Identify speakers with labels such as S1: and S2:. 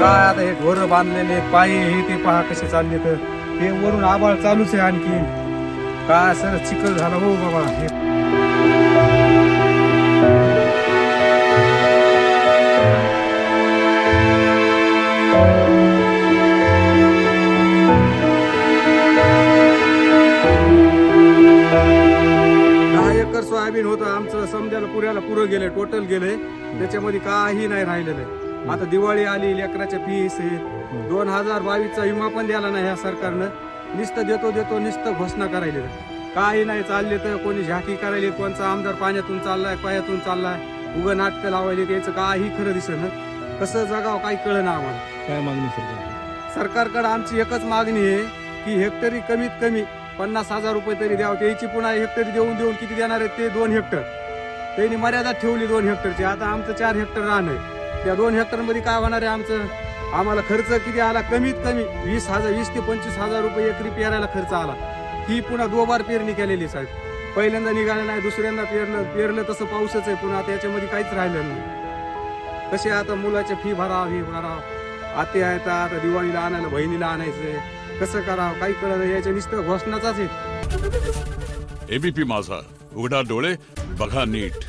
S1: काय आता हे ढोर बांधलेले पायी हे ते पहा कसे चालले तर हे वरून आबाळ चालूच आहे आणखी काय सर चिखल झाला हो बाबा हे सोयाबीन होतं आमचं समजायला पुऱ्याला पुरं गेले टोटल गेले त्याच्यामध्ये काही नाही राहिलेलं आहे. आता दिवाळी आली लेकराच्या फीस आहे 2022चा विमा पण द्याला नाही ह्या सरकारनं नुसतं देतो नुसतं घोषणा करायला काही नाही चालले तर कोणी झाकी करायली कोणचा आमदार पाण्यातून चाललाय पायातून चाललाय उगं नाटकं लावायले त्याचं काही खरं दिसणं कसं जगावं काही कळना आम्हाला.
S2: काय मागणी
S1: सरकारकडे आमची एकच मागणी आहे की हेक्टरी कमीत कमी 50,000 रुपये तरी द्यावं त्याची पुन्हा हेक्टरी देऊन किती देणार आहेत ते 2 हेक्टर त्यांनी मर्यादा ठेवली 2 हेक्टरची. आता आमचं 4 हेक्टर रान आहे त्या 2 हेक्टर मध्ये काय होणार आहे आमचं आम्हाला खर्च किती आला कमीत कमी 20 ते 25,000 रुपये एकरी पेरायला खर्च आला. ही पुन्हा 2 बार पेरणी केलेली साहेब पहिल्यांदा निघालं नाही दुसऱ्यांदा पेरलं तसं पाऊसच आहे पुन्हा त्याच्यामध्ये काहीच राहिलं नाही. कसे आता मुलाच्या फी भराव आते आहेत आता दिवाळीला आणायला बहिणीला आणायचंय कसं करावं काही कळलं याच्या नुसतं घोषणाचाच आहे.
S3: एबीपी माझा उघडा डोळे बघा नीट.